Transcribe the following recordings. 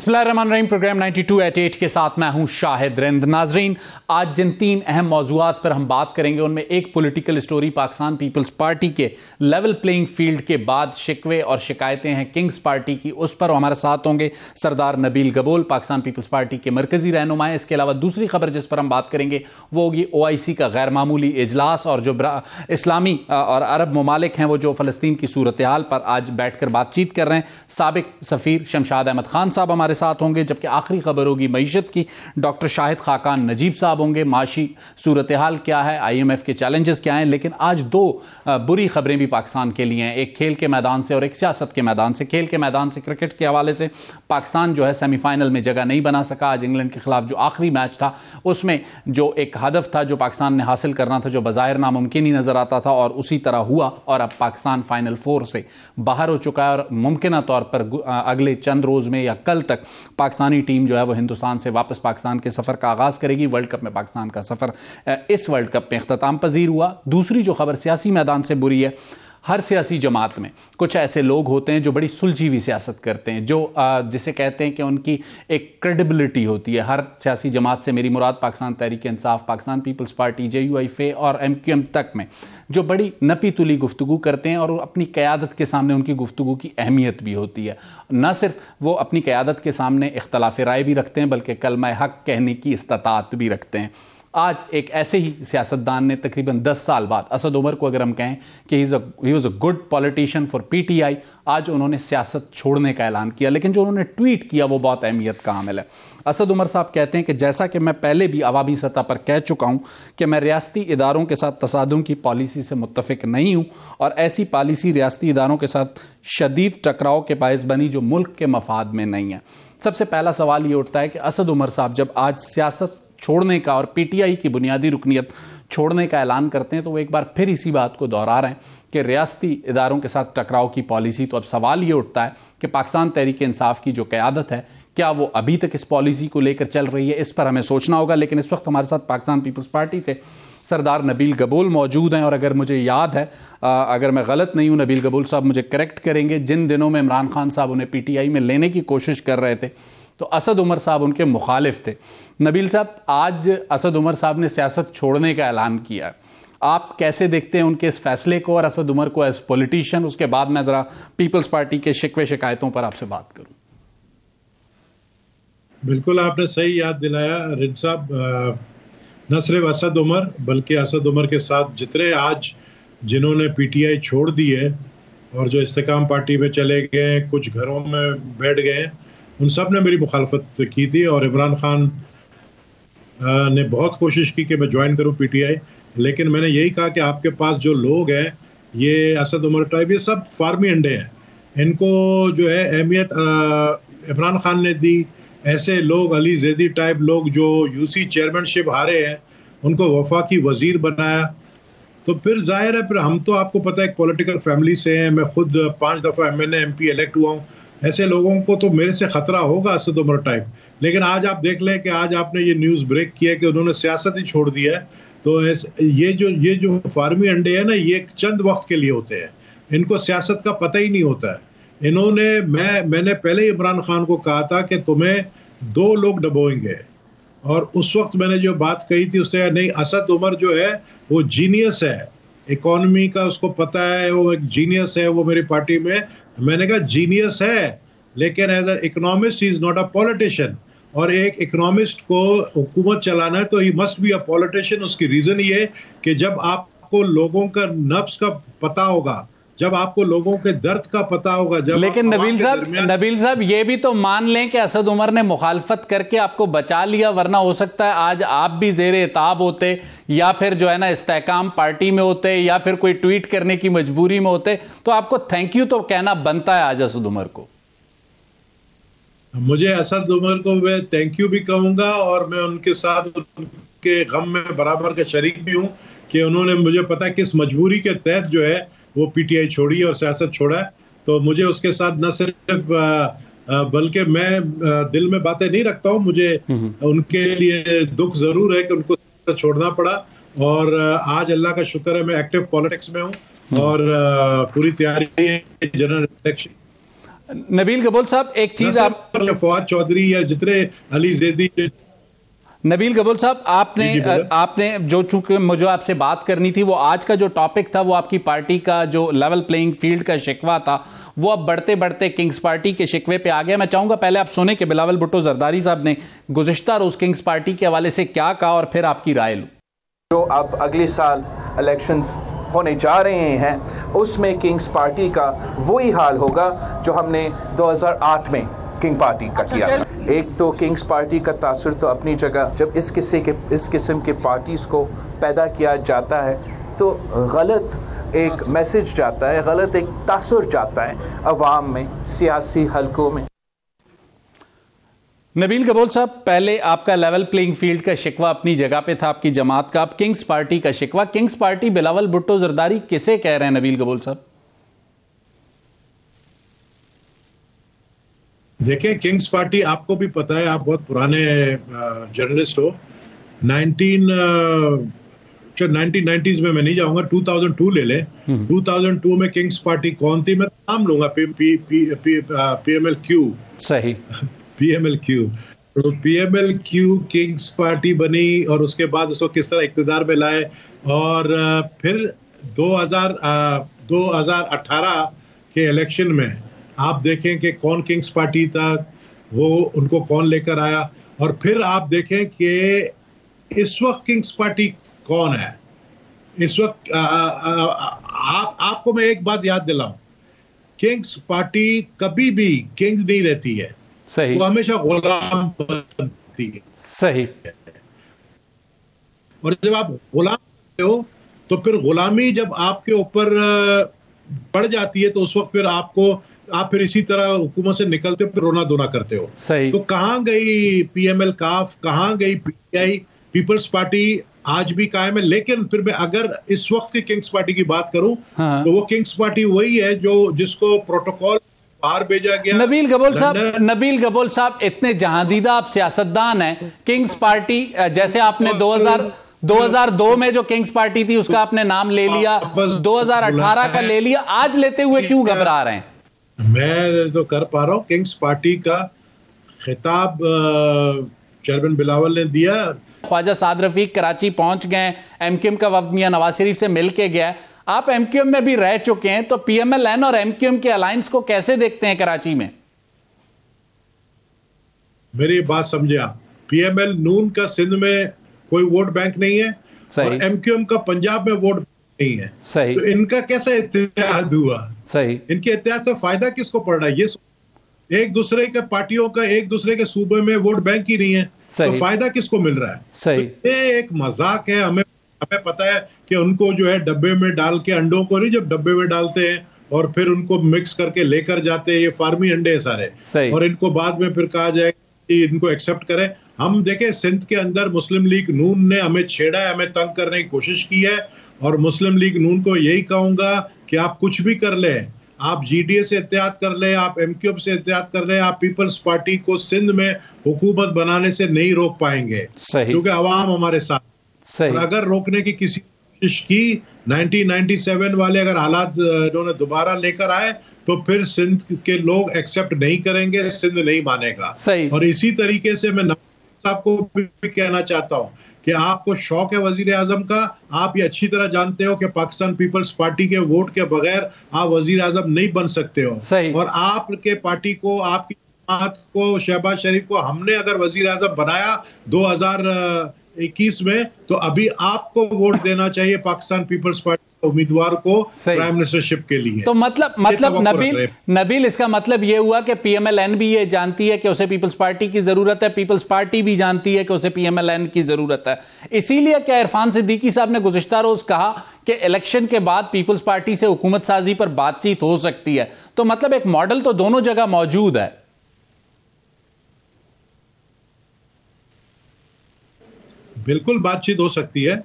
बिस्मिल्लाहिर्रहमानिर्रहीम। प्रोग्राम 92@8 के साथ मैं हूं शाहिद रिंद। नाजरीन, आज जिन 3 अहम मौज़ूआत पर हम बात करेंगे उनमें एक पॉलिटिकल स्टोरी पाकिस्तान पीपल्स पार्टी के लेवल प्लेइंग फील्ड के बाद शिकवे और शिकायतें हैं किंग्स पार्टी की, उस पर हमारे साथ होंगे सरदार नबील गबोल, पाकिस्तान पीपल्स पार्टी के मरकजी रहनुमा। इसके अलावा दूसरी खबर जिस पर हम बात करेंगे वो होगी OIC का गैर मामूली इजलास, और जो इस्लामी और अरब ममालिक हैं वो जो फ़लस्तीन की सूरत हाल पर आज बैठ कर बातचीत कर रहे हैं। साबिक सफ़ीर शमशाद अहमद खान साहब हमारे साथ होंगे, जबकि आखिरी खबर होगी मईशत की, डॉक्टर शाहिद खाकान नजीब साहब होंगे। माशी सूरत हाल क्या है, IMF के चैलेंजेस क्या हैं। लेकिन आज 2 बुरी खबरें भी पाकिस्तान के लिए हैं, एक खेल के मैदान से और एक सियासत के मैदान से। खेल के मैदान से क्रिकेट के हवाले से पाकिस्तान जो है सेमीफाइनल में जगह नहीं बना सका। आज इंग्लैंड के खिलाफ जो आखिरी मैच था उसमें जो एक हदफ था जो पाकिस्तान ने हासिल करना था, जो बज़ाहिर नामुमकिन ही नजर आता था, और उसी तरह हुआ, और अब पाकिस्तान फाइनल 4 से बाहर हो चुका है। और मुमकिन तौर पर अगले चंद रोज में या कल तक पाकिस्तानी टीम जो है वो हिंदुस्तान से वापस पाकिस्तान के सफर का आगाज करेगी। वर्ल्ड कप में पाकिस्तान का सफर इस वर्ल्ड कप में इख्तिताम पजीर हुआ। दूसरी जो खबर सियासी मैदान से बुरी है, हर सियासी जमात में कुछ ऐसे लोग होते हैं जो बड़ी सुलझी हुई सियासत करते हैं, जो जिसे कहते हैं कि उनकी एक क्रेडिबिलिटी होती है। हर सियासी जमात से मेरी मुराद पाकिस्तान तहरीक इंसाफ, पाकिस्तान पीपल्स पार्टी, JUIF और MQM तक में जो बड़ी नपी तुली गुफ्तगू करते हैं, और अपनी क़यादत के सामने उनकी गुफ्तगू की अहमियत भी होती है। न सिर्फ वो अपनी क़यादत के सामने इख्तलाफ राय भी रखते हैं, बल्कि कलमा हक कहने की इस्तात भी रखते हैं। आज एक ऐसे ही सियासतदान ने तकरीबन 10 साल बाद, असद उमर को अगर हम कहें कि he was a good politician for PTI, आज उन्होंने सियासत छोड़ने का ऐलान किया। लेकिन जो उन्होंने ट्वीट किया वो बहुत अहमियत का हामिल है। असद उमर साहब कहते हैं कि जैसा कि मैं पहले भी अवामी सतह पर कह चुका हूं कि मैं रियासती इदारों के साथ तसादुम की पॉलिसी से मुत्तफिक नहीं हूं, और ऐसी पॉलिसी रियासती इदारों के साथ शदीद टकराव के बायस बनी जो मुल्क के मफाद में नहीं है। सबसे पहला सवाल ये उठता है कि असद उमर साहब जब आज सियासत छोड़ने का और PTI की बुनियादी रुकनियत छोड़ने का ऐलान करते हैं तो वो एक बार फिर इसी बात को दोहरा रहे हैं कि रियासती इदारों के साथ टकराव की पॉलिसी। तो अब सवाल ये उठता है कि पाकिस्तान तहरीक इंसाफ की जो क़यादत है, क्या वो अभी तक इस पॉलिसी को लेकर चल रही है? इस पर हमें सोचना होगा। लेकिन इस वक्त हमारे साथ पाकिस्तान पीपल्स पार्टी से सरदार नबील गबोल मौजूद हैं, और अगर मुझे याद है, अगर मैं गलत नहीं हूं, नबील गबोल साहब मुझे करेक्ट करेंगे, जिन दिनों में इमरान खान साहब उन्हें PTI में लेने की कोशिश कर रहे थे तो असद उमर साहब उनके मुखालिफ थे। नबील साहब, आज असद उमर साहब ने सियासत छोड़ने का ऐलान किया है, आप कैसे देखते हैं उनके इस फैसले को और असद उमर को एज पॉलिटिशियन? उसके बाद मैं जरा पीपल्स पार्टी के शिकवे शिकायतों पर आपसे बात करूं। बिल्कुल आपने सही याद दिलाया रिंद साहब। न सिर्फ असद उमर बल्कि असद उमर के साथ जितने आज जिन्होंने PTI छोड़ दी है और जो इस्तेकाम पार्टी में चले गए, कुछ घरों में बैठ गए, उन सब ने मेरी मुखालफत की थी। और इमरान खान ने बहुत कोशिश की कि मैं ज्वाइन करूं PTI, लेकिन मैंने यही कहा कि आपके पास जो लोग हैं, ये असद उमर टाइप, ये सब फार्मी अंडे हैं, इनको जो है अहमियत इमरान खान ने दी। ऐसे लोग, अली जैदी टाइप लोग जो UC चेयरमैनशिप हारे हैं, उनको वफाकी वजीर बनाया। तो फिर जाहिर है, फिर हम तो आपको पता है एक पॉलिटिकल फैमिली से हैं, मैं खुद 5 दफ़ा MNA MP इलेक्ट हुआ हूँ। ऐसे लोगों को तो मेरे से खतरा होगा असद उमर टाइप। लेकिन आज आप देख लें कि आज आपने ये न्यूज़ ब्रेक किया कि उन्होंने सियासत ही छोड़ दी है। तो ये जो फार्मी अंडे हैं ना, ये चंद वक्त के लिए होते हैं, इनको सियासत का पता ही नहीं होता है। मैंने पहले ही इमरान खान को कहा था कि तुम्हें 2 लोग डबोएंगे, और उस वक्त मैंने जो बात कही थी उससे, नहीं, असद उमर जो है वो जीनियस है, इकोनॉमी का उसको पता है, वो एक जीनियस है, वो मेरी पार्टी में। मैंने कहा जीनियस है, लेकिन as an economist he is not a politician. और एक इकोनॉमिस्ट को हुकूमत चलाना है तो he must be a politician. उसकी रीजन ये कि जब आपको लोगों का नफ्स का पता होगा, जब आपको लोगों के दर्द का पता होगा, जब। लेकिन नबील साहब ये भी तो मान लें कि असद उमर ने मुखालफत करके आपको बचा लिया, वरना हो सकता है आज आप भी ज़ेरे इताब होते, या फिर जो है ना इस्तेकाम पार्टी में होते, या फिर कोई ट्वीट करने की मजबूरी में होते। तो आपको थैंक यू तो कहना बनता है आज असद उमर को। मुझे असद उमर को मैं थैंक यू भी कहूंगा, और मैं उनके साथ उनके गम में बराबर का शरीक भी हूं कि उन्होंने, मुझे पता है किस मजबूरी के तहत जो है वो PTI छोड़ी और सियासत छोड़ा है। तो मुझे उसके साथ न सिर्फ बल्कि मैं दिल में बातें नहीं रखता हूँ। मुझे उनके लिए दुख जरूर है कि उनको छोड़ना पड़ा, और आज अल्लाह का शुक्र है मैं एक्टिव पॉलिटिक्स में हूँ और पूरी तैयारी है जनरल इलेक्शन। नबील गबोल साहब, एक चीज आप फवाद चौधरी या जितने अली जैदी। नबील गबोल साहब, आपने चूंकि मुझे आपसे बात करनी थी, वो आज का जो टॉपिक था वो आपकी पार्टी का जो लेवल प्लेइंग फील्ड का शिकवा था, वो अब बढ़ते बढ़ते किंग्स पार्टी के शिकवे पे आ गया। मैं चाहूंगा पहले आप सुने कि बिलावल भुट्टो जरदारी साहब ने गुज़िश्ता रोज किंग्स पार्टी के हवाले से क्या कहा और फिर आपकी राय लूं। जो अब अगले साल इलेक्शंस होने जा रहे हैं उसमें किंग्स पार्टी का वही हाल होगा जो हमने 2008 में किंग पार्टी का किया। एक तो किंग्स पार्टी का तासुर तो अपनी जगह, जब इस किस्म के पार्टीज को पैदा किया जाता है तो गलत एक मैसेज जाता है, गलत एक तासुर जाता है अवाम में, सियासी हलकों में। नबील गबोल साहब, पहले आपका लेवल प्लेइंग फील्ड का शिकवा अपनी जगह पे था, आपकी जमात का। अब किंग्स पार्टी का शिकवा, किंग्स पार्टी बिलावल भुट्टो जरदारी किसे कह रहे हैं नबील गबोल साहब? देखिए, किंग्स पार्टी आपको भी पता है, आप बहुत पुराने जर्नलिस्ट हो। 1990s में मैं नहीं जाऊंगा, 2002 ले ले। 2002 में किंग्स पार्टी कौन थी? मैं नाम लूंगा, PMLQ। सही, PMLQ। तो PMLQ किंग्स पार्टी बनी और उसके बाद उसको किस तरह इक्तिदार में लाए, और फिर 2018 के इलेक्शन में आप देखें कि कौन किंग्स पार्टी था, वो उनको कौन लेकर आया, और फिर आप देखें कि इस वक्त किंग्स पार्टी कौन है। इस वक्त आपको मैं एक बात याद दिलाऊं, किंग्स पार्टी कभी भी किंग्स नहीं रहती है। सही, वो हमेशा गुलाम बनती है। सही। और जब आप गुलाम हो तो फिर गुलामी जब आपके ऊपर बढ़ जाती है तो उस वक्त फिर आप फिर इसी तरह हुकूमत से निकलते हो, फिर रोना धोना करते हो। सही। तो कहां गई PML काफ, कहां गई PTI? पीपल्स पार्टी आज भी कायम है। लेकिन फिर मैं अगर इस वक्त की किंग्स पार्टी की बात करूं, तो वो किंग्स पार्टी वही है जिसको प्रोटोकॉल बाहर भेजा गया। नबील गबोल साहब, इतने जहांदीदा आप सियासतदान हैं, किंग्स पार्टी जैसे आपने 2002 में जो किंग्स पार्टी थी उसका आपने नाम ले लिया, 2018 का ले लिया, आज लेते हुए क्यों घबरा रहे हैं? मैं तो कर पा रहा हूं। किंग्स पार्टी का खिताब चेयरमैन बिलावल ने दिया। ख्वाजा साद रफीक कराची पहुंच गए, MQM का वफ्द मियां नवाज शरीफ से मिल के गया। आप MQM में भी रह चुके हैं, तो PMLN और MQM के अलायंस को कैसे देखते हैं कराची में? मेरी बात समझे आप, PML नून का सिंध में कोई वोट बैंक नहीं है, और MQM का पंजाब में वोट नहीं है। सही। तो इनका कैसे इत्तेहाद हुआ? सही। इनके इत्तेहाद से फायदा किसको पड़ रहा है? ये एक दूसरे के पार्टियों का एक दूसरे के सूबे में वोट बैंक ही नहीं है, तो फायदा किसको मिल रहा है? सही। तो ये एक मजाक है। हमें पता है कि उनको जो है डब्बे में डाल के, अंडों को नहीं, जब डब्बे में डालते हैं और फिर उनको मिक्स करके लेकर जाते हैं, ये फार्मी अंडे है सारे, और इनको बाद में फिर कहा जाए कि इनको एक्सेप्ट करें। हम देखें, सिंध के अंदर मुस्लिम लीग नून ने हमें छेड़ा है, हमें तंग करने की कोशिश की है, और मुस्लिम लीग नून को यही कहूंगा कि आप कुछ भी कर लें, आप GDA से इत्तेहाद कर ले, आप MQM से इत्तेहाद कर ले, आप पीपल्स पार्टी को सिंध में हुकूमत बनाने से नहीं रोक पाएंगे, क्योंकि अवाम हमारे साथ। और अगर रोकने की किसी कोशिश की, 1997 वाले अगर हालात इन्होंने दोबारा लेकर आए, तो फिर सिंध के लोग एक्सेप्ट नहीं करेंगे, सिंध नहीं मानेगा। और इसी तरीके से मैं नवाज साहब को भी कहना चाहता हूँ कि आपको शौक है वजीर आजम का। आप ये अच्छी तरह जानते हो कि पाकिस्तान पीपल्स पार्टी के वोट के बगैर आप वजीर आजम नहीं बन सकते हो। और आपके पार्टी को, आपकी जमात को, शहबाज शरीफ को हमने अगर वजीर आजम बनाया 2021 में, तो अभी आपको वोट देना चाहिए पाकिस्तान पीपल्स पार्टी उम्मीदवार को प्राइम मिनिस्टरशिप के लिए। तो मतलब नबील इसका मतलब यह हुआ कि PMLN भी ये जानती है कि उसे पीपल्स पार्टी की जरूरत है, पीपल्स पार्टी भी जानती है कि उसे PMLN की जरूरत है। इसीलिए क्या इरफान सिद्दीकी साहब ने गुज़िश्ता रोज कहा कि इलेक्शन के बाद पीपल्स पार्टी से हुकूमत साजी पर बातचीत हो सकती है? तो मतलब एक मॉडल तो दोनों जगह मौजूद है। बिल्कुल बातचीत हो सकती है।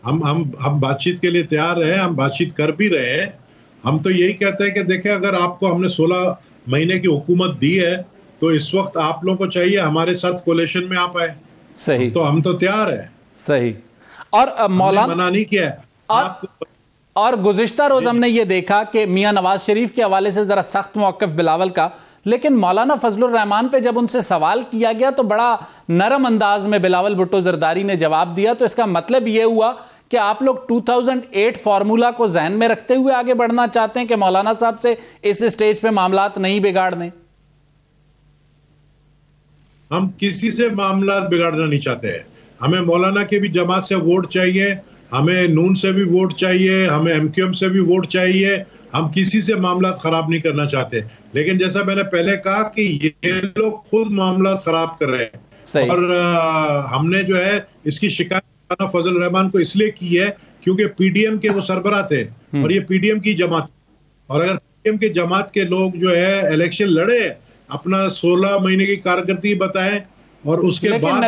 हम बातचीत के लिए तैयार रहे, हम बातचीत कर भी रहे हैं। हम तो यही कहते हैं कि देखें, अगर आपको हमने 16 महीने की हुकूमत दी है, तो इस वक्त आप लोगों को चाहिए हमारे साथ कोलेशन में आप आए। सही, तो हम तो तैयार है। सही। और मौलाना मना नहीं किया है। और गुज़िश्ता रोज हमने ये देखा कि मियां नवाज शरीफ के हवाले से जरा सख्त मौक़िफ़ बिलावल का, लेकिन मौलाना फजलुर रहमान पे जब उनसे सवाल किया गया तो बड़ा नरम अंदाज में बिलावल भुट्टो जरदारी ने जवाब दिया। तो इसका मतलब ये हुआ कि आप लोग 2008 फॉर्मूला को जहन में रखते हुए आगे बढ़ना चाहते हैं कि मौलाना साहब से इस स्टेज पे मामलात नहीं बिगाड़ने। हम किसी से मामला बिगाड़ना नहीं चाहते हैं। हमें मौलाना के भी जमात से वोट चाहिए, हमें नून से भी वोट चाहिए, हमें एमक्यूएम से भी वोट चाहिए। हम किसी से मामला खराब नहीं करना चाहते, लेकिन जैसा मैंने पहले कहा कि ये लोग खुद मामला खराब कर रहे हैं। और हमने जो है इसकी शिकायत फजल रहमान को इसलिए की है क्योंकि पीडीएम के वो सरबराह थे और ये पीडीएम की जमात, और अगर पीडीएम के जमात के लोग जो है इलेक्शन लड़े, अपना 16 महीने की कारकर्दगी बताएं और उसके बाद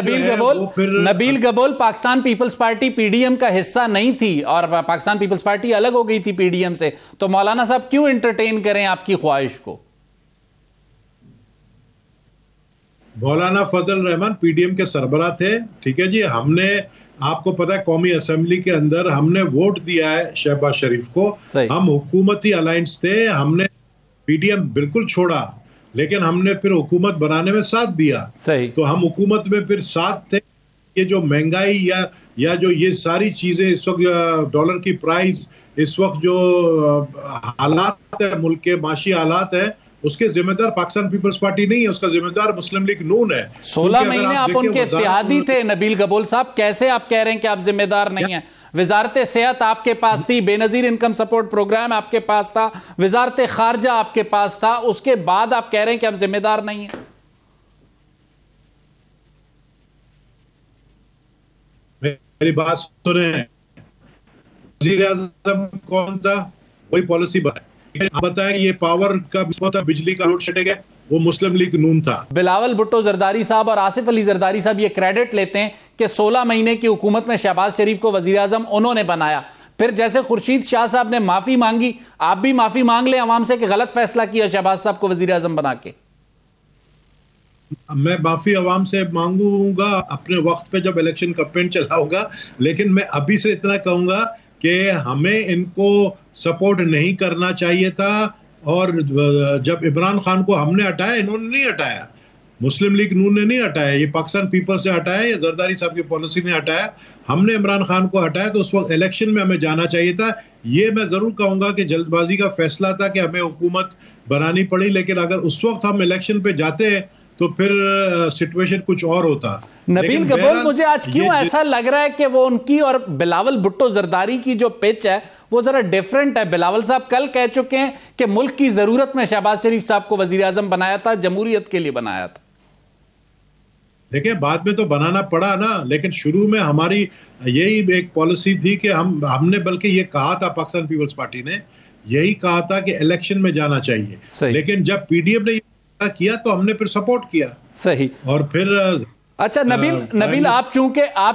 नबील गबोल पाकिस्तान पीपल्स पार्टी पीडीएम का हिस्सा नहीं थी और पाकिस्तान पीपल्स पार्टी अलग हो गई थी पीडीएम से, तो मौलाना साहब क्यों एंटरटेन करें आपकी ख्वाहिश को? मौलाना फजल रहमान पीडीएम के सरबराह थे, ठीक है जी। हमने, आपको पता है, कौमी असेंबली के अंदर हमने वोट दिया है शहबाज शरीफ को। हम हुकूमती अलायंस थे, हमने पीडीएम बिल्कुल छोड़ा, लेकिन हमने फिर हुकूमत बनाने में साथ दिया। सही। तो हम हुकूमत में फिर साथ थे। ये जो महंगाई या जो ये सारी चीजें इस वक्त, डॉलर की प्राइस, इस वक्त जो हालात है, मुल्क के माशी हालात है, उसके जिम्मेदार पाकिस्तान पीपल्स पार्टी नहीं है, उसका जिम्मेदार मुस्लिम लीग नून है। 16 महीने आप उनके इत्तेहादी थे नबील गबोल साहब, कैसे आप कह रहे हैं कि आप जिम्मेदार नहीं हैं? वजारत सेहत आपके पास थी, बेनजीर इनकम सपोर्ट प्रोग्राम आपके पास था, वजारत खारजा आपके पास था, उसके बाद आप कह रहे हैं कि आप जिम्मेदार नहीं हैं। मेरी बात सुने, वज़ीर आज़म कौन था? वही पॉलिसी बनाई। आप बताएं, ये पावर का बिजली का लोड शेडिंग है, वो मुस्लिम लीग नून था। बिलावल भुट्टो जरदारी साहब और आसिफ अली जरदारी साहब ये क्रेडिट लेते हैं कि 16 महीने की हुकूमत में शहबाज शरीफ को वजीर आजम उन्होंने बनाया। फिर जैसे खुर्शीद शाह साहब ने माफी मांगी, आप भी माफी मांग लें अवाम से कि गलत फैसला किया शहबाज साहब को वजीर आजम बना के। मैं माफी अवाम से मांगूंगा अपने वक्त पे जब इलेक्शन कैंपेन चला होगा, लेकिन मैं अभी से इतना कहूंगा कि हमें इनको सपोर्ट नहीं करना चाहिए था। और जब इमरान खान को हमने हटाया, इन्होंने नहीं हटाया, मुस्लिम लीग नून ने नहीं हटाया, ये पाकिस्तान पीपल्स से हटाया, ये जरदारी साहब की पॉलिसी ने हटाया। हमने इमरान खान को हटाया, तो उस वक्त इलेक्शन में हमें जाना चाहिए था। ये मैं जरूर कहूंगा कि जल्दबाजी का फैसला था कि हमें हुकूमत बनानी पड़ी, लेकिन अगर उस वक्त हम इलेक्शन पे जाते तो फिर सिचुएशन कुछ और होता। नबील गबोल, मुझे आज क्यों ऐसा लग रहा है कि वो उनकी और बिलावल भुट्टो जरदारी की जो पिच है वो जरा डिफरेंट है। बिलावल साहब कल कह चुके हैं कि मुल्क की जरूरत में शहबाज शरीफ साहब को वजीर आजम बनाया था, जमहूरियत के लिए बनाया था। देखिए, बाद में तो बनाना पड़ा ना, लेकिन शुरू में हमारी यही एक पॉलिसी थी कि हमने बल्कि ये कहा था, पाकिस्तान पीपल्स पार्टी ने यही कहा था कि इलेक्शन में जाना चाहिए। लेकिन जब पीडीएम ने किया तो हमने फिर सपोर्ट किया। सही। और फिर अच्छा नबील, आप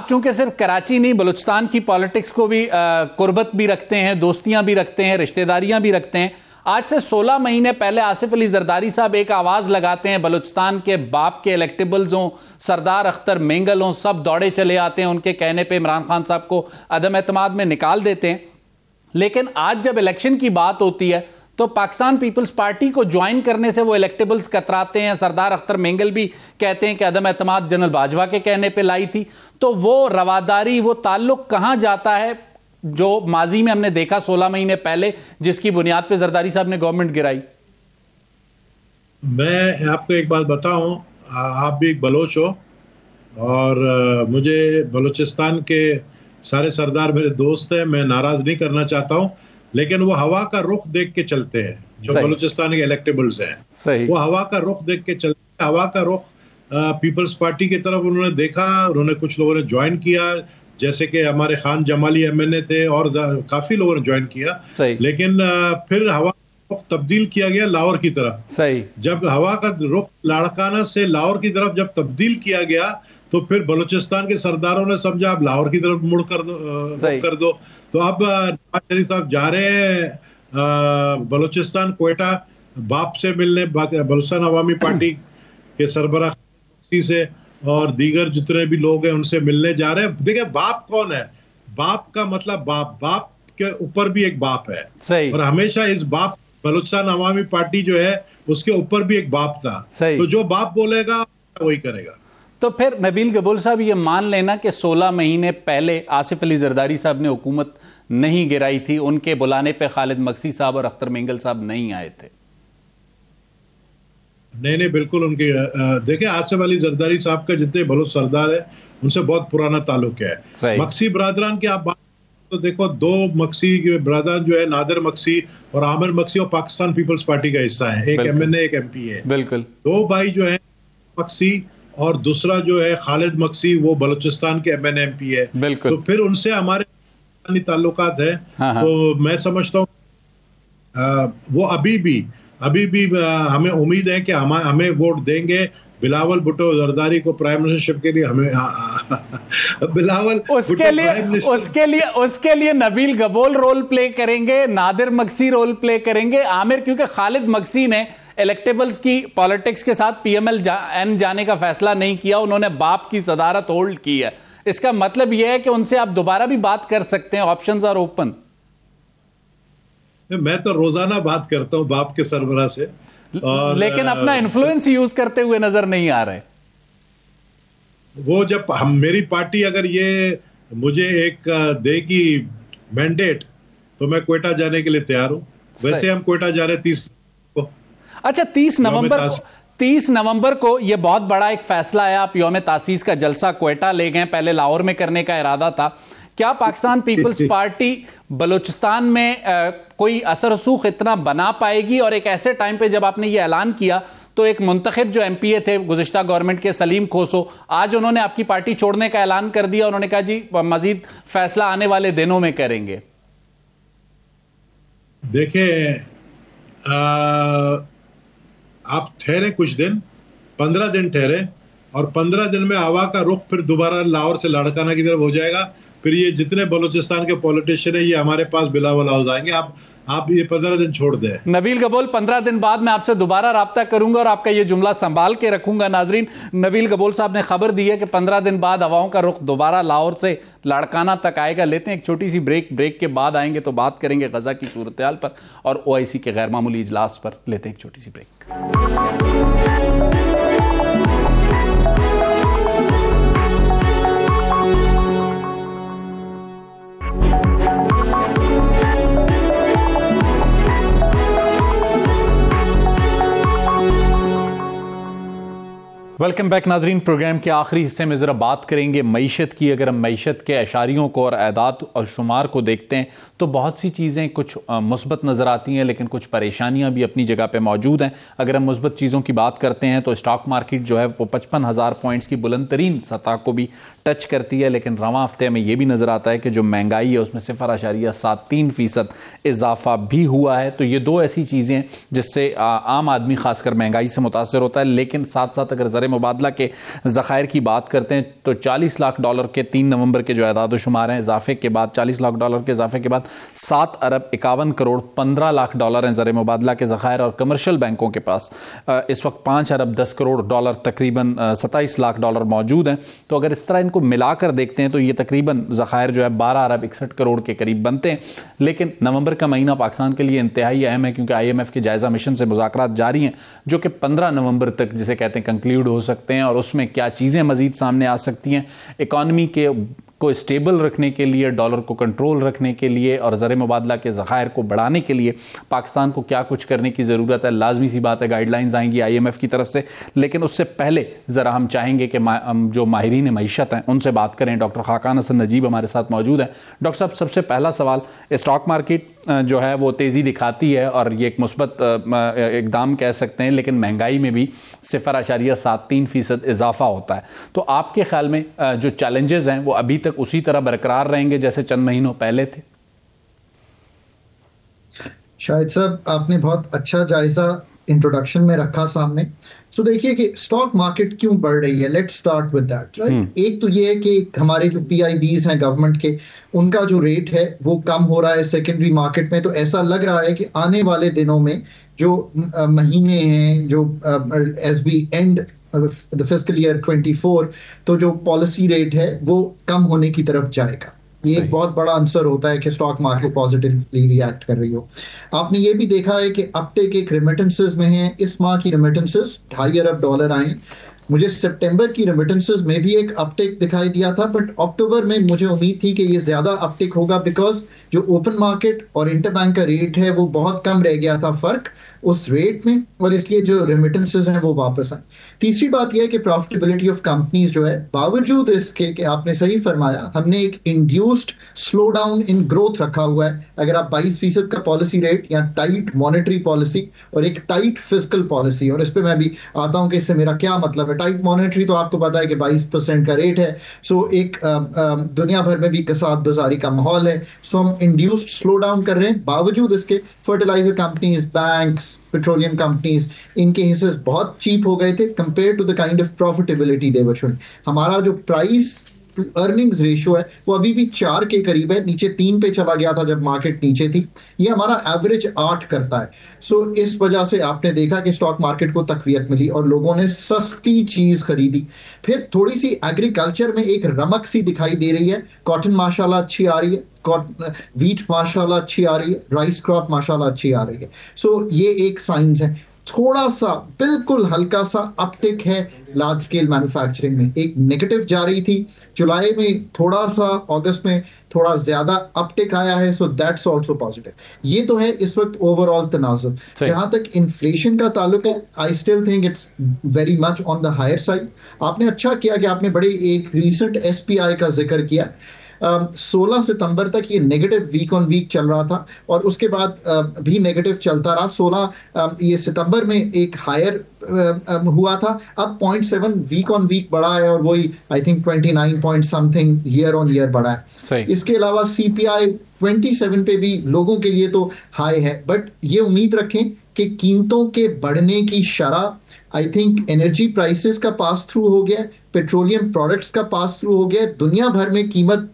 चूंकि सिर्फ कराची नहीं, बलूचिस्तान की पॉलिटिक्स को भी कुर्बत भी रखते हैं, दोस्तियां भी रखते हैं, रिश्तेदारियां भी रखते हैं। आज से 16 महीने पहले आसिफ अली जरदारी साहब एक आवाज लगाते हैं, बलूचिस्तान के बाप के इलेक्टेबल्स हों, सरदार अख्तर मेंगल हों, सब दौड़े चले आते हैं, उनके कहने पे इमरान खान साहब को अदम एतमाद में निकाल देते हैं। लेकिन आज जब इलेक्शन की बात होती है तो पाकिस्तान पीपल्स पार्टी को ज्वाइन करने से वो इलेक्टेबल्स कतराते हैं। सरदार अख्तर मेंगल भी कहते हैं कि अदम एतमाद जनरल बाजवा के कहने पे लाई थी। तो वो रवादारी, वो ताल्लुक कहां जाता है जो माजी में हमने देखा 16 महीने पहले, जिसकी बुनियाद पे जरदारी साहब ने गवर्नमेंट गिराई? मैं आपको एक बात बताऊं, आप भी एक बलोच हो और मुझे बलूचिस्तान के सारे सरदार मेरे दोस्त हैं, मैं नाराज नहीं करना चाहता हूं, लेकिन वो हवा का रुख देख के चलते हैं। जो बलूचिस्तान के इलेक्टेबल्स हैं, वो हवा का रुख देख के चलते हैं। हवा का रुख पीपल्स पार्टी की तरफ उन्होंने देखा, उन्होंने कुछ लोगों ने ज्वाइन किया, जैसे कि हमारे खान जमाली एमएनए थे और काफी लोगों ने ज्वाइन किया। लेकिन फिर हवा का रुख तब्दील किया गया लाहौर की तरफ। सही। जब हवा का रुख लाड़काना से लाहौर की तरफ जब तब्दील किया गया तो फिर बलूचिस्तान के सरदारों ने समझा अब लाहौर की तरफ मुड़ कर दो। तो अब नवाज शरीफ साहब जा रहे हैं बलूचिस्तान, क्वेटा, बाप से मिलने, बलूचिस्तान अवामी पार्टी के सरबराह से और दीगर जितने भी लोग हैं उनसे मिलने जा रहे हैं। देखिए बाप कौन है, बाप का मतलब बाप के ऊपर भी एक बाप है सही। और हमेशा इस बाप बलूचिस्तान अवामी पार्टी जो है उसके ऊपर भी एक बाप था, तो जो बाप बोलेगा वही करेगा। तो फिर नबील गबूल साहब ये मान लेना कि 16 महीने पहले आसिफ अली जरदारी साहब ने हुकूमत नहीं गिराई थी, उनके बुलाने पे खालिद मक्सी साहब और अख्तर मेंगल साहब नहीं आए थे। नहीं बिल्कुल उनके देखिए आसिफ अली जरदारी साहब का जितने बलूच सरदार है उनसे बहुत पुराना ताल्लुक है। मक्सी बरादरान की आप बात तो देखो, दो मक्सी बरादरान जो है नादिर मक्सी और आमिर मक्सी और पाकिस्तान पीपल्स पार्टी का हिस्सा है, एक MNA एक MP है। बिल्कुल दो भाई जो है मक्सी और दूसरा जो है खालिद मक्सी वो बलूचिस्तान के MNA MP है। बिल्कुल, तो फिर उनसे हमारे ताल्लुकात है। तो मैं समझता हूँ वो अभी भी हमें उम्मीद है कि हमें वोट देंगे। बिलावल भुट्टो जरदारी को प्राइम मिनिस्टरशिप के लिए हमें बिलावल उसके लिए नबील गबोल रोल प्ले करेंगे, नादिर मक्सी रोल प्ले करेंगे, आमिर, क्योंकि खालिद मक्सी ने इलेक्टेबल्स की पॉलिटिक्स के साथ PMLN जाने का फैसला नहीं किया, उन्होंने बाप की सदारत होल्ड की है। इसका मतलब यह है कि उनसे आप दोबारा भी बात कर सकते हैं, ऑप्शंस आर ओपन। मैं तो रोजाना बात करता हूं बाप के सरबराह से, और लेकिन अपना इन्फ्लुएंस यूज करते हुए नजर नहीं आ रहे। वो जब मेरी पार्टी अगर ये मुझे एक देगी मैंडेट तो मैं क्वेटा जाने के लिए तैयार हूं। वैसे हम क्वेटा जा रहे 30 को। अच्छा, 30 नवंबर को यह बहुत बड़ा एक फैसला है, आप यौम तासीस का जलसा क्वेटा ले गए, पहले लाहौर में करने का इरादा था। क्या पाकिस्तान पीपल्स पार्टी बलूचिस्तान में कोई असर रसूख इतना बना पाएगी? और एक ऐसे टाइम पे जब आपने ये ऐलान किया तो एक मुंतखब जो MPA थे गुज़िश्ता गवर्नमेंट के, सलीम खोसो, आज उन्होंने आपकी पार्टी छोड़ने का ऐलान कर दिया। उन्होंने कहा जी मजीद फैसला आने वाले दिनों में करेंगे। देखिए आप ठहरे कुछ दिन, 15 दिन ठहरे, और 15 दिन में हवा का रुख फिर दोबारा लाहौर से लाड़काना की तरफ हो जाएगा। फिर ये जितने बलूचिस्तान के पॉलिटिशियन है ये हमारे पास बिलावल हाउस आएंगे। आप ये 15 दिन छोड़ दें। नबील गबोल, 15 दिन बाद मैं आपसे दोबारा राब्ता करूंगा और आपका ये जुमला संभाल के रखूंगा। नाजरीन, नबील गबोल साहब ने खबर दी है कि 15 दिन बाद हवाओं का रुख दोबारा लाहौर से लाड़काना तक आएगा। लेते हैं एक छोटी सी ब्रेक के बाद आएंगे तो बात करेंगे गजा की सूरत हाल पर और OIC के गैर मामूली इजलास पर। लेते हैं एक छोटी सी ब्रेक। वेलकम बैक नाजरीन। प्रोग्राम के आखिरी हिस्से में ज़रा बात करेंगे मईशत की। अगर हम मईशत के अशारियों को और आदाद और शुमार को देखते हैं तो बहुत सी चीज़ें कुछ मुस्बत नज़र आती हैं, लेकिन कुछ परेशानियां भी अपनी जगह पे मौजूद हैं। अगर हम मुस्बत चीज़ों की बात करते हैं तो स्टॉक मार्केट जो है वो 55,000 पॉइंट्स की बुलंद तरीन सतह को भी टच करती है। लेकिन रवां हफ्ते में ये भी नज़र आता है कि जो महंगाई है उसमें 0.73% इजाफा भी हुआ है। तो ये दो ऐसी चीज़ें हैं जिससे आम आदमी खासकर महंगाई से मुतासर होता है। लेकिन साथ साथ अगर ज़र मुबादला के ज़खायर की बात करते हैं तो $40 लाख के 3 नवंबर के जो आदाद शुमार हैं, इजाफे के बाद $40 लाख के इजाफे के बाद 7 अरब 51 करोड़ 15 लाख डॉलर हैं ज़र मुबादला के ज़खायर। और कमर्शियल बैंकों के पास इस वक्त 5 अरब 10 करोड़ डॉलर तकरीबन $27 लाख मौजूद हैं। तो अगर इस तरह इनको मिलाकर देखते हैं तो ये तकरीबन ज़खायर जो है 12 अरब 61 करोड़ के करीब बनते हैं। लेकिन नवंबर का महीना पाकिस्तान के लिए इंतहाई अहम है क्योंकि IMF के जायज़ा मिशन से मुज़ाकरात जारी हैं जो कि 15 नवंबर तक जिसे कहते हैं कंक्लूड हो सकते हैं। और उसमें क्या चीज़ें मज़ीद सामने आ सकती हैं, इकॉनमी को स्टेबल रखने के लिए, डॉलर को कंट्रोल रखने के लिए और ज़र मुबादला के ज़खायर को बढ़ाने के लिए पाकिस्तान को क्या कुछ करने की ज़रूरत है। लाजमी सी बात है गाइडलाइंस आएंगी IMF की तरफ से। लेकिन उससे पहले ज़रा हम चाहेंगे कि जो माहिरीन मईशत हैं उनसे बात करें। डॉक्टर खाकान हसन नजीब हमारे साथ मौजूद हैं। डॉक्टर साहब, सबसे पहला सवाल, स्टॉक मार्केट जो है वो तेज़ी दिखाती है और ये एक मुस्बत इकदाम कह सकते हैं, लेकिन महंगाई में भी 0.73% इजाफा होता है। तो आपके ख्याल में जो चैलेंजेस हैं वो अभी तक उसी तरह बरकरार रहेंगे जैसे चंद महीनों पहले थे? शाहिद साहब, आपने बहुत अच्छा जायजा इंट्रोडक्शन में रखा सामने। तो देखिए कि स्टॉक मार्केट क्यों बढ़ रही है, let's start with that, right. एक तो ये है कि हमारे जो PIBs हैं गवर्नमेंट के, उनका जो रेट है वो कम हो रहा है सेकेंडरी मार्केट में। तो ऐसा लग रहा है कि आने वाले दिनों में जो महीने हैं, जो as we end the fiscal year 24, तो जो पॉलिसी रेट है वो कम होने की तरफ जाएगा। ये एक बहुत बड़ा आंसर होता है कि स्टॉक मार्केट पॉजिटिवली रिएक्ट कर रही हो। आपने ये भी देखा है कि अपटेक एक रेमिटेंसेस में है। इस माह की रेमिटेंसेस $2.5 अरब आए। मुझे सितंबर की रेमिटेंसेस में भी एक अपटेक दिखाई दिया था, बट अक्टूबर में मुझे उम्मीद थी कि ये ज्यादा अपटेक होगा, बिकॉज जो ओपन मार्केट और इंटरबैंक का रेट है वो बहुत कम रह गया था फर्क उस रेट में, और इसलिए जो रेमिटेंसेस हैं वो वापस आए। तीसरी बात यह है कि प्रॉफिटेबिलिटी ऑफ कंपनीज जो है, बावजूद इसके कि आपने सही फरमाया, हमने एक induced slow down in growth रखा हुआ है। अगर आप 22% का पॉलिसी रेट या टाइट मॉनेटरी पॉलिसी और एक टाइट फिजिकल पॉलिसी, और इस पर मैं भी आता हूं कि इससे मेरा क्या मतलब है। टाइट मॉनेटरी तो आपको पता है कि 22% का रेट है, सो एक दुनिया भर में भी कसाद बाजारी का माहौल है, सो हम इंड्यूस्ड स्लो डाउन कर रहे हैं। बावजूद इसके fertilizer companies, banks, petroleum companies, इनके हिस्से बहुत चीप हो गए थे compare to the kind of profitability they were showing. हमारा जो प्राइस टू अर्निंग्स रेशियो है वो अभी भी 4 के करीब है, नीचे 3 पे चला गया था जब मार्केट नीचे थी। ये हमारा एवरेज 8 करता है। सो इस वजह से आपने देखा कि स्टॉक मार्केट को तकवीयत मिली और लोगों ने सस्ती चीज खरीदी। फिर थोड़ी सी एग्रीकल्चर में एक रमक सी दिखाई दे रही है। कॉटन माशाल्लाह अच्छी आ रही है, वीट माशाल्लाह अच्छी आ रही है, राइस क्रॉप माशाल्लाह अच्छी आ रही है। सो ये एक साइंस है। थोड़ा सा बिल्कुल हल्का सा अपटिक है लार्ज स्केल मैन्युफैक्चरिंग में, एक नेगेटिव जा रही थी जुलाई में, थोड़ा सा अगस्त में थोड़ा ज्यादा अपटिक आया है, सो दैट्स आल्सो पॉजिटिव। ये तो है इस वक्त ओवरऑल तनाजुर। जहां तक इन्फ्लेशन का ताल्लुक है, I still think it's very much on the higher side. आपने अच्छा किया कि आपने बड़े एक रीसेंट एसपीआई का जिक्र किया। 16 सितंबर तक ये नेगेटिव वीक ऑन वीक चल रहा था और उसके बाद भी नेगेटिव चलता रहा। 16 ये सितंबर में एक हायर हुआ था, अब 0.7 वीक ऑन वीक बढ़ा है और वही I think 29 point something year on year बढ़ा है। इसके अलावा सीपीआई 27 पे भी लोगों के लिए तो हाई है, बट ये उम्मीद रखें कि कीमतों के बढ़ने की शरह, आई थिंक एनर्जी प्राइसेस का पास थ्रू हो गया, पेट्रोलियम प्रोडक्ट्स का पास थ्रू हो गया। दुनिया भर में कीमत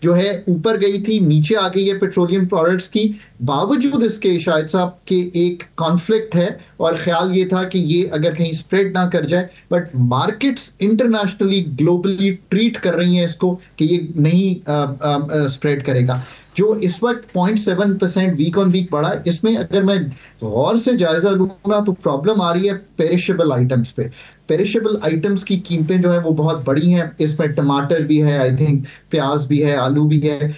जो है ऊपर गई थी, नीचे आ गई है पेट्रोलियम प्रोडक्ट्स की। बावजूद इसके शायद साहब के एक कॉन्फ्लिक्ट है और ख्याल ये था कि ये अगर कहीं स्प्रेड ना कर जाए, but markets internationally globally treat कर रही हैं इसको कि ये नहीं स्प्रेड करेगा। जो इस वक्त 0.7% वीक ऑन वीक बढ़ा है, इसमें अगर मैं गौर से जायजा लूंगा तो प्रॉब्लम आ रही है पेरिशेबल आइटम्स पे। पेरिशेबल आइटम्स की कीमतें जो है वो बहुत बड़ी हैं, इसमें टमाटर भी है, आई थिंक प्याज भी है, आलू भी है।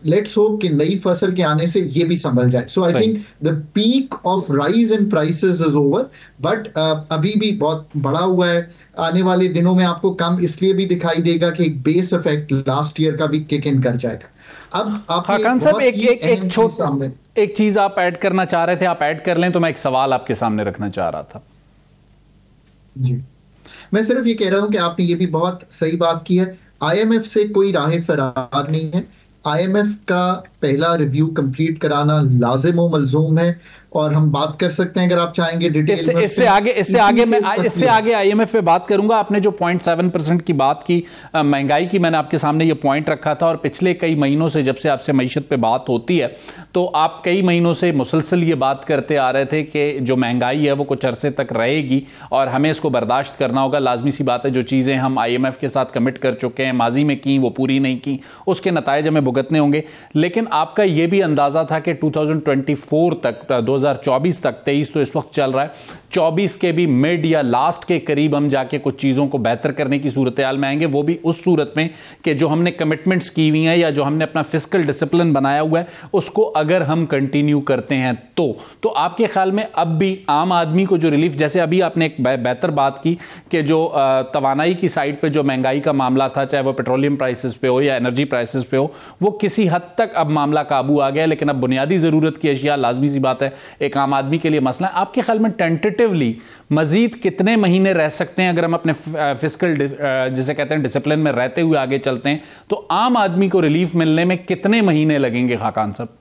लेट्स होप कि नई फसल के आने से ये भी संभल जाए। So I think the peak of rise in prices is over, but अभी भी बहुत बड़ा हुआ है। आने वाले दिनों में आपको कम इसलिए भी दिखाई देगा कि एक बेस इफेक्ट लास्ट ईयर का भी किक इन कर जाएगा। अब खाकान साहब एक चीज आप ऐड करना चाह रहे थे, आप ऐड कर लें तो मैं एक सवाल आपके सामने रखना चाह रहा था। जी, मैं सिर्फ ये कह रहा हूं कि आपने ये भी बहुत सही बात की है। आईएमएफ से कोई राह फरार नहीं है। आईएमएफ का पहला रिव्यू कंप्लीट कराना लाजिम व मलजूम है और हम बात कर सकते हैं अगर आप चाहेंगे डिटेल। इससे आगे आईएमएफ पे बात करूंगा। आपने जो 0.7% की बात की महंगाई की, मैंने आपके सामने ये पॉइंट रखा था और पिछले कई महीनों से जब से आपसे मईशत पे बात होती है तो आप कई महीनों से मुसलसल ये बात करते आ रहे थे कि जो महंगाई है वो कुछ अरसे तक रहेगी और हमें इसको बर्दाश्त करना होगा। लाजमी सी बात है, जो चीज़ें हम आईएमएफ के साथ कमिट कर चुके हैं, माजी में की वो पूरी नहीं की, उसके नताइज हमें भुगतने होंगे। लेकिन आपका ये भी अंदाजा था कि 2024 तक, 2024 तक, 23 तो इस वक्त चल रहा है, 24 के भी मिड या लास्ट के करीब हम जाके कुछ चीज़ों को बेहतर करने की सूरत हाल में आएंगे। वो भी उस सूरत में कि जो हमने कमिटमेंट्स की हुई हैं या जो हमने अपना फिस्कल डिसिप्लिन बनाया हुआ है उसको अगर हम कंटिन्यू करते हैं तो आपके ख्याल में अब भी आम आदमी को जो रिलीफ, जैसे अभी आपने एक बेहतर बात की कि जो तवानाई की साइड पे जो महंगाई का मामला था, चाहे वो पेट्रोलियम प्राइसेस पे हो या एनर्जी प्राइसेस पे हो, वो किसी हद तक अब मामला काबू आ गया, लेकिन अब बुनियादी ज़रूरत की अशिया लाजमी सी बात है एक आम आदमी के लिए मसला है। आपके ख्याल में टेंटेटिवली मजीद कितने महीने रह सकते हैं अगर हम अपने फिस्कल जिसे कहते हैं डिसिप्लिन में रहते हुए आगे चलते हैं, तो आम आदमी को रिलीफ मिलने में कितने महीने लगेंगे खाकान साहब?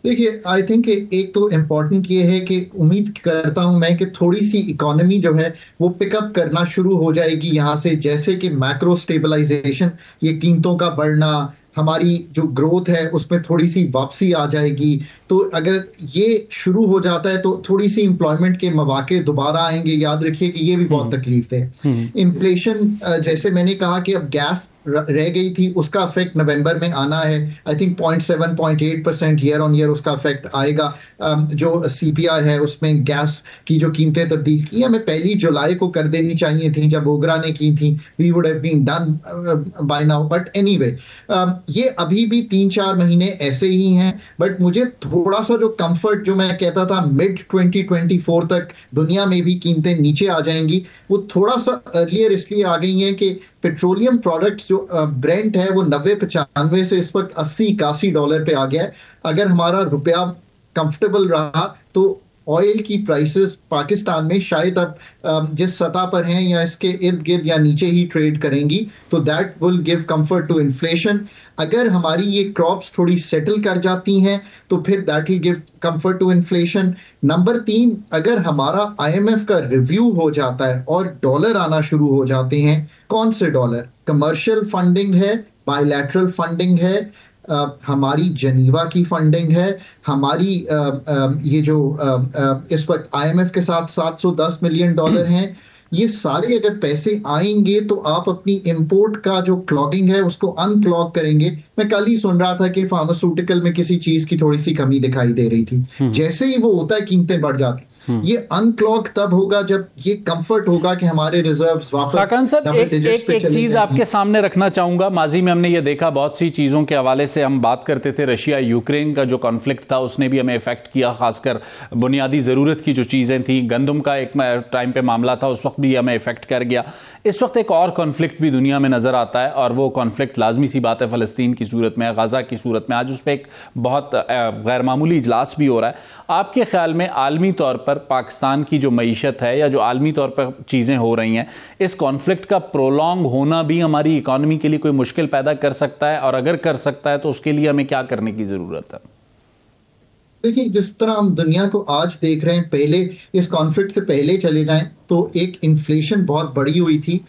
देखिए, आई थिंक एक तो इम्पोर्टेंट ये है कि उम्मीद करता हूं मैं कि थोड़ी सी इकोनॉमी जो है वो पिकअप करना शुरू हो जाएगी यहां से, जैसे कि मैक्रो स्टेबलाइजेशन, ये कीमतों का बढ़ना, हमारी जो ग्रोथ है उसमें थोड़ी सी वापसी आ जाएगी। तो अगर ये शुरू हो जाता है तो थोड़ी सी एम्प्लॉयमेंट के मौके दोबारा आएंगे। याद रखिए कि ये भी बहुत तकलीफ है। इन्फ्लेशन जैसे मैंने कहा कि अब गैस रह गई थी, उसका इफेक्ट नवंबर में आना है। I think 0.7-0.8% year on year उसका इफेक्ट आएगा। जो CPI है उसमें गैस की जो कीमतें तब्दील की हमें 1 जुलाई को कर देनी चाहिए थी, जब ओगरा ने की थी। We would have been done by now, but anyway ये अभी भी 3-4 महीने ऐसे ही हैं। बट मुझे थोड़ा सा जो कंफर्ट, जो मैं कहता था मिड 2024 तक दुनिया में भी कीमतें नीचे आ जाएंगी, वो थोड़ा सा अर्लियर इसलिए आ गई हैं कि पेट्रोलियम प्रोडक्ट्स जो ब्रेंट है वो 90-95 से इस वक्त $80-81 पे आ गया है। अगर हमारा रुपया कंफर्टेबल रहा तो ऑयल की प्राइसेस पाकिस्तान में शायद अब जिस सतह पर हैं या इसके इर्द गिर्द या नीचे ही ट्रेड करेंगी, तो that will give comfort to inflation. अगर हमारी ये क्रॉप्स थोड़ी सेटल कर जाती हैं तो फिर that will give comfort to inflation. Number 3, अगर हमारा IMF का रिव्यू हो जाता है और डॉलर आना शुरू हो जाते हैं, कौन से डॉलर? कमर्शियल फंडिंग है, बायलैटरल फंडिंग है, हमारी जनीवा की फंडिंग है, हमारी ये जो इस वक्त IMF के साथ $710 मिलियन हैं, ये सारे अगर पैसे आएंगे तो आप अपनी इंपोर्ट का जो क्लॉगिंग है उसको अनक्लॉग करेंगे। मैं कल ही सुन रहा था कि फार्मास्यूटिकल में किसी चीज की थोड़ी सी कमी दिखाई दे रही थी। जैसे ही वो होता है कीमतें बढ़ जाती। ये अनक्लॉग तब होगा जब ये कंफर्ट होगा कि हमारे रिजर्व्स वापस एक चीज आपके सामने रखना चाहूंगा। माजी में हमने ये देखा, बहुत सी चीजों के हवाले से हम बात करते थे। रशिया यूक्रेन का जो कॉन्फ्लिक्ट था उसने भी हमें इफेक्ट किया, खासकर बुनियादी जरूरत की जो चीजें थी। गंदम का एक टाइम पे मामला था, उस वक्त भी हमें इफेक्ट कर गया। इस वक्त एक और कॉन्फ्लिक्ट भी दुनिया में नजर आता है और वो कॉन्फ्लिक्ट लाजमी सी बात है फलस्तीन की सूरत में, गाजा की सूरत में। आज उस पर एक बहुत गैर मामूली इजलास भी हो रहा है। आपके ख्याल में आलमी तौर पर पाकिस्तान की जो मईशत है या जो आलमी तौर पर चीज़ें हो रही हैं, इस कॉन्फ्लिक्ट का प्रोलॉन्ग होना भी हमारी इकॉनमी के लिए कोई मुश्किल पैदा कर सकता है? और अगर कर सकता है तो उसके लिए हमें क्या करने की ज़रूरत है? देखिए, जिस तरह हम दुनिया को आज देख रहे हैं, पहले इस कॉन्फ्लिक्ट से पहले चले जाएं तो एक इन्फ्लेशन बहुत बड़ी हुई थी।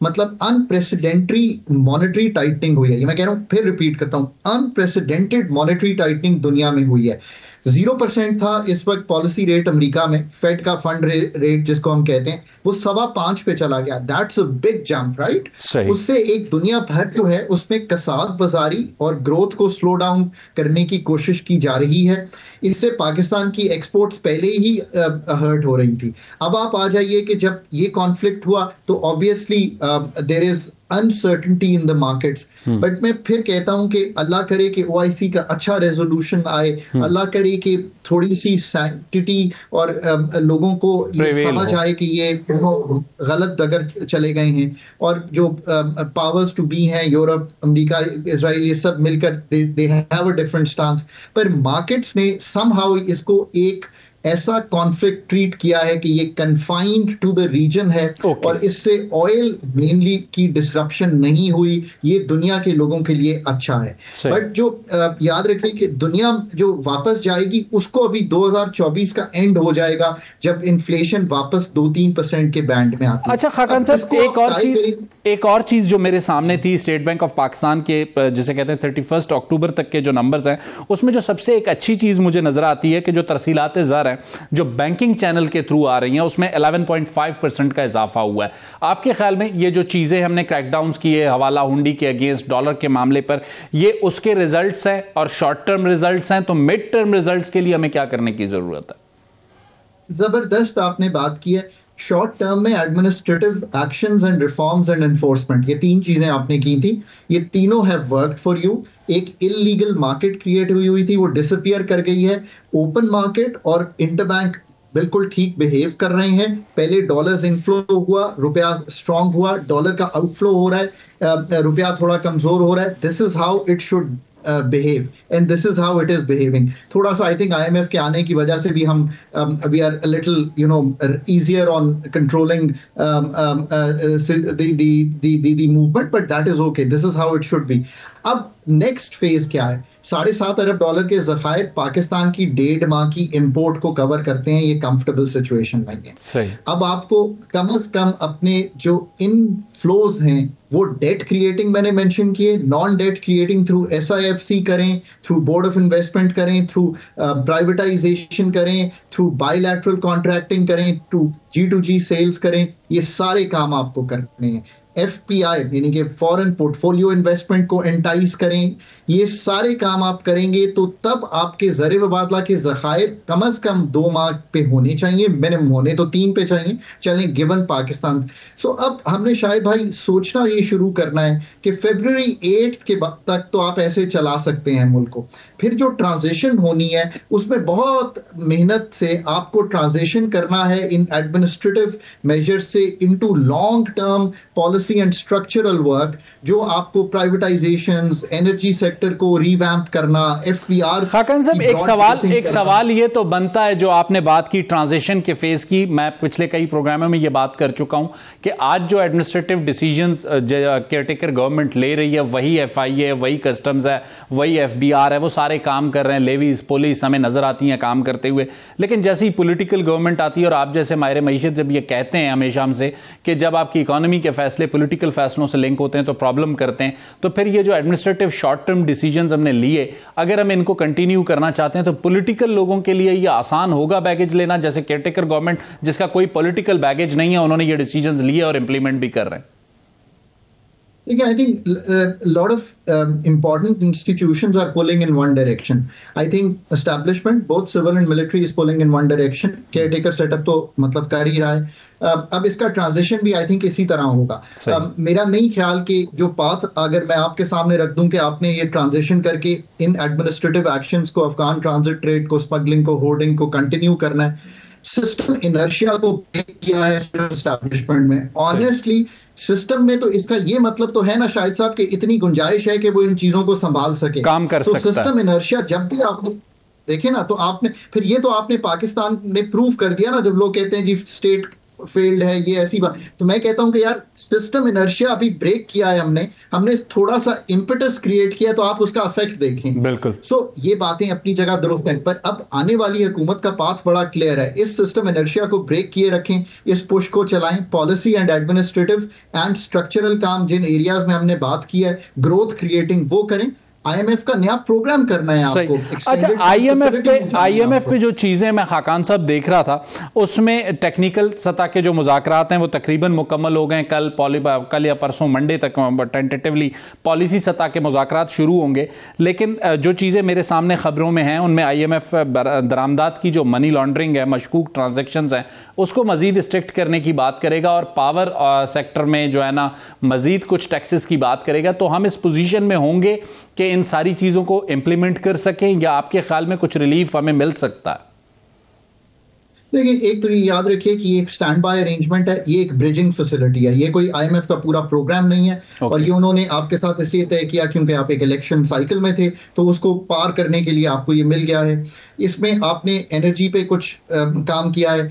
मतलब अनप्रेसिडेंटरी मॉनेटरी टाइटनिंग हुई है। ये मैं कह रहा हूं, फिर रिपीट करता हूं, अनप्रेसिडेंटेड मॉनेटरी टाइटनिंग दुनिया में हुई है। 0% था इस वक्त पॉलिसी रेट अमेरिका में, फेड का फंड रेट जिसको हम कहते हैं, वो 5.25 पे चला गया। That's a big jump, right? उससे एक दुनिया भर जो है उसमें कसाद बाजारी और ग्रोथ को स्लो डाउन करने की कोशिश की जा रही है। इससे पाकिस्तान की एक्सपोर्ट्स पहले ही हर्ट हो रही थी। अब आप आ जाइए कि जब ये कॉन्फ्लिक्ट हुआ तो obviously there is uncertainty in the markets. But मैं फिर कहता हूं कि अल्लाह करे कि OIC का अच्छा रेजोल्यूशन आए, अल्लाह करे कि थोड़ी सी सैंक्टिटी और लोगों को ये समझ आए कि ये गलत अगर चले गए हैं, और जो पावर्स टू बी हैं, यूरोप, अमेरिका, इजराइल, ये सब मिलकर they have a different stance. पर मार्केट्स ने समहाउ इसको एक ऐसा कॉन्फ्लिक्ट ट्रीट किया है कि ये कन्फाइंड टू द रीजन है, और इससे ऑयल मेनली की डिसरप्शन नहीं हुई। ये दुनिया के लोगों के लिए अच्छा है। बट जो याद रखिए कि दुनिया जो वापस जाएगी उसको अभी 2024 का एंड हो जाएगा जब इन्फ्लेशन वापस 2-3% के बैंड में आती है। अच्छा खाकन साहब, एक और चीज जो मेरे सामने थी, स्टेट बैंक ऑफ पाकिस्तान के जिसे कहते हैं 31 अक्टूबर तक के जो नंबर्स हैं, उसमें जो सबसे एक अच्छी चीज मुझे नजर आती है कि जो तरसीलात ज़र जो बैंकिंग चैनल के थ्रू आ रही हैं उसमें 11.5% का इजाफा हुआ है। आपके ख्याल में ये जो चीजें हमने क्रैकडाउन्स किए हवाला हुंडी के अगेंस्ट, डॉलर के मामले पर, ये उसके रिजल्ट्स हैं और शॉर्ट टर्म रिजल्ट्स हैं, तो मिड टर्म रिजल्ट्स के लिए हमें क्या करने की जरूरत है? जबरदस्त आपने बात की है। शॉर्ट टर्म में administrative actions and reforms and enforcement, ये 3 चीजें आपने की थी, ये तीनों हैव वर्कड फॉर यू। एक इलीगल मार्केट क्रिएट हुई थी, वो डिसअपियर कर गई है। ओपन मार्केट और इंटरबैंक बिल्कुल ठीक बिहेव कर रहे हैं। पहले डॉलर्स इनफ्लो हुआ, रुपया स्ट्रांग हुआ, डॉलर का आउटफ्लो हो रहा है, रुपया थोड़ा कमजोर हो रहा है। This is how it should behave and this is how it is behaving. थोड़ा सा I think IMF के आने की वजह से भी हम we are a little easier on controlling the movement, but that is okay. This is how it should be. अब next phase क्या है? $7.5 अरब के ज़खायर पाकिस्तान की 1.5 माह की इंपोर्ट को कवर करते हैं। ये कंफर्टेबल सिचुएशन नहीं है। सही। अब आपको कम से कम अपने जो इन फ्लोज हैं वो डेट क्रिएटिंग मैंने मेंशन किए, non debt creating through SIFC करें, थ्रू बोर्ड ऑफ इन्वेस्टमेंट करें, थ्रू प्राइवेटाइजेशन करें, थ्रू बायलैटरल कॉन्ट्रैक्टिंग करें, थ्रू G2G सेल्स करें। ये सारे काम आपको करने हैं। FPI यानी कि फॉरेन पोर्टफोलियो इन्वेस्टमेंट को एंटाइज करें। ये सारे काम आप करेंगे तो तब आपके ज़र मुबादला के ज़खायर कम से कम 2 माह पे होने चाहिए, मिनिमम होने तो 3 पे चाहिए चलें गिवन पाकिस्तान। सो अब हमने शायद भाई सोचना ये शुरू करना है कि February 8 के बाद तक तो आप ऐसे चला सकते हैं मुल्क को। फिर जो ट्रांजिशन होनी है उसमें बहुत मेहनत से आपको ट्रांजिशन करना है इन एडमिनिस्ट्रेटिव मेजर से into long term policy and structural work, जो आपको प्राइवेटाइजेशंस, एनर्जी सेक्टर को रिवैम्प करना, FPR। खाकन साहब, एक सवाल ये तो बनता है, जो आपने बात की ट्रांजिशन के फेज की, मैं पिछले कई प्रोग्रामों में ये बात कर चुका हूं कि आज जो एडमिनिस्ट्रेटिव डिसीजंस केयरटेकर गवर्नमेंट ले रही है वही FIA है, वही कस्टम्स है, वही FBR है, वो सारे काम कर रहे हैं। लेवीज, पुलिस हमें नजर आती हैं काम करते हुए। लेकिन जैसे ही पॉलिटिकल गवर्नमेंट आती है और आप जैसे माहिर मईशत जब ये कहते हैं हमेशा हमसे कि जब आपकी इकोनॉमी के फैसले पॉलिटिकल फैसलों से लिंक होते हैं तो प्रॉब्लम करते हैं, तो फिर ये जो एडमिनिस्ट्रेटिव शॉर्ट टर्म डिसीजंस हमने लिए, अगर हम इनको कंटिन्यू करना चाहते हैं तो पॉलिटिकल लोगों के लिए ये आसान होगा बैगेज लेना, जैसे केयरटेकर गवर्नमेंट जिसका कोई पॉलिटिकल बैगेज नहीं है, उन्होंने ये डिसीजंस लिए और इंप्लीमेंट भी कर रहे हैं। I think a lot of important institutions are pulling in one direction. I think establishment, both civil and military, is pulling in one direction. Caretaker setup तो मतलब कर ही रहा है। अब इसका ट्रांजिशन भी आई थिंक इसी तरह होगा। मेरा नहीं ख्याल कि जो पाथ अगर मैं आपके सामने रख दूं कि आपने ये ट्रांजिशन करके इन एडमिनिस्ट्रेटिव एक्शंस को, अफगान ट्रांजिट ट्रेड को, स्मगलिंग को, होर्डिंग को कंटिन्यू करना है। सिस्टम इनर्शिया को ब्रेक किया है एस्टैब्लिशमेंट में। ऑनेस्टली सिस्टम में तो इसका ये मतलब तो है ना शाहिद साहब कि इतनी गुंजाइश है कि वो इन चीजों को संभाल सके, काम कर सकता है। सिस्टम इनर्शिया जब भी आपने देखे ना, तो आपने फिर ये तो आपने पाकिस्तान ने प्रूव कर दिया ना, जब लोग कहते हैं जी स्टेट फेल्ड है, ये ऐसी बात। तो मैं कहता हूं कि यार सिस्टम इनर्शिया अभी ब्रेक किया है हमने थोड़ा सा इम्पेटस क्रिएट किया, तो आप उसका इफेक्ट देखें। बिल्कुल। ये बातें अपनी जगह दुरुस्त हैं, पर अब आने वाली हुकूमत का पाथ बड़ा क्लियर है। इस सिस्टम इनर्शिया को ब्रेक किए रखें, इस पुश को चलाएं। Policy and administrative and structural काम जिन एरियाज में हमने बात की है, ग्रोथ क्रिएटिंग, वो करें। IMF का नया प्रोग्राम करना है आपको। अच्छा, IMF पे जो चीजें मैं खाकान साहब देख रहा था, उसमें टेक्निकल सतह के जो मुज़ाकरात हैं वो तकरीबन मुकम्मल हो गए। कल या परसों मंडे तक टेंटेटिवली पॉलिसी सतह के मुज़ाकरात शुरू होंगे। लेकिन जो चीज़ें मेरे सामने खबरों में हैं उनमें IMF दरामदात की जो मनी लॉन्ड्रिंग है, मशकूक ट्रांजेक्शन्स हैं, उसको मजीद स्ट्रिक्ट करने की बात करेगा और पावर सेक्टर में जो है ना मजीद कुछ टैक्सेस की बात करेगा। तो हम इस पोजीशन में होंगे कि इन सारी चीजों को इंप्लीमेंट कर सकें, या आपके ख्याल में कुछ रिलीफ हमें मिल सकता है? देखिए, एक तो ये याद रखिए कि ये एक स्टैंड बाय अरेंजमेंट है, ये एक ब्रिजिंग फैसिलिटी है, ये कोई IMF का पूरा प्रोग्राम नहीं है। और ये उन्होंने आपके साथ इसलिए तय किया क्योंकि आप एक इलेक्शन साइकिल में थे, तो उसको पार करने के लिए आपको ये मिल गया है। इसमें आपने एनर्जी पे कुछ काम किया है,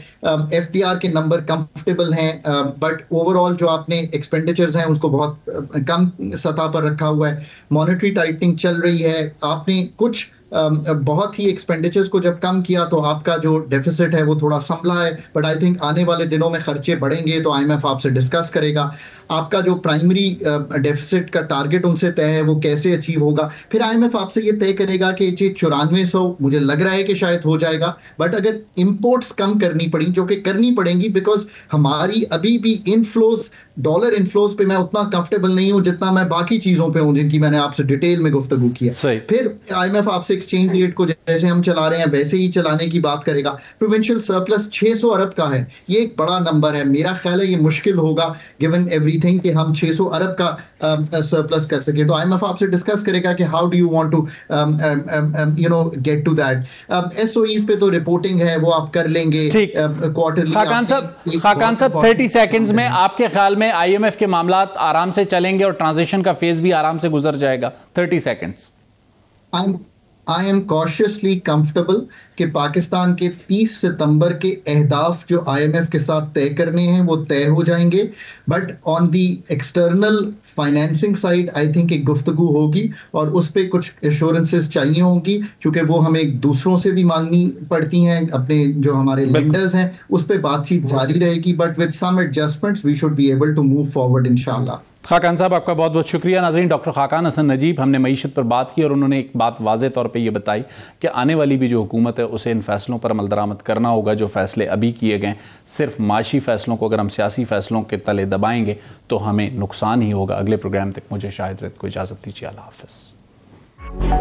FPR के नंबर कंफर्टेबल हैं, बट ओवरऑल जो आपने एक्सपेंडिचर्स हैं उसको बहुत कम सतह पर रखा हुआ है। मॉनेटरी टाइटनिंग चल रही है, आपने कुछ बहुत ही एक्सपेंडिचर्स को जब कम किया तो आपका जो डेफिसिट है वो थोड़ा संभला है। बट आई थिंक आने वाले दिनों में खर्चे बढ़ेंगे तो IMF आपसे डिस्कस करेगा। आपका जो प्राइमरी डेफिसिट का टारगेट उनसे तय है वो कैसे अचीव होगा। फिर IMF आपसे ये तय करेगा कि जी 9400 मुझे लग रहा है कि शायद हो जाएगा, बट अगर इंपोर्ट्स कम करनी पड़ी, जो कि करनी पड़ेंगी, बिकॉज हमारी अभी भी इनफ्लोज, डॉलर इनफ्लोज पे मैं उतना कंफर्टेबल नहीं हूं जितना मैं बाकी चीजों पे हूं जिनकी मैंने आपसे डिटेल में गुफ्तगू किया। फिर IMF आपसे एक्सचेंज रेट को जैसे हम चला रहे हैं वैसे ही चलाने की बात करेगा। प्रोविंशियल सरप्लस 600 अरब का है, ये एक बड़ा नंबर है। मेरा ख्याल है ये मुश्किल होगा गिवन एवरीथिंग कि हम 600 अरब का सरप्लस कर सके। तो IMF आपसे डिस्कस करेगा कि how do you want to get to that. SOEs पे तो रिपोर्टिंग है वो आप कर लेंगे क्वार्टरली। खाकान साहब 30 सेकंड्स में आपके ख्याल में IMF के मामलात आराम से चलेंगे और ट्रांजिशन का फेज भी आराम से गुजर जाएगा? 30 seconds. I am cautiously comfortable कि पाकिस्तान के 30 सितंबर के अहदाफ जो IMF के साथ तय करने हैं वो तय हो जाएंगे, but on the external financing side I think एक गुफ्तगू होगी और उस पर कुछ एश्योरेंसेस चाहिए होंगी, क्योंकि वो हमें दूसरों से भी मांगनी पड़ती हैं, अपने जो हमारे लेंडर्स हैं उस पर बातचीत जारी रहेगी, but with some adjustments we should be able to move forward इंशाल्लाह। खाकान साहब आपका बहुत बहुत शुक्रिया। नाज़रीन, डॉक्टर खाकान हसन नजीब, हमने मईशत पर बात की और उन्होंने एक बात वाज़े तौर पे ये बताई कि आने वाली भी जो हुकूमत है उसे इन फैसलों पर अमल दरामद करना होगा। जो फैसले अभी किए गए सिर्फ माशी फैसलों को अगर हम सियासी फैसलों के तले दबाएंगे तो हमें नुकसान ही होगा। अगले प्रोग्राम तक मुझे शाहिद रिद को इजाज़त दीजिए। अल्लाह हाफ़िज़।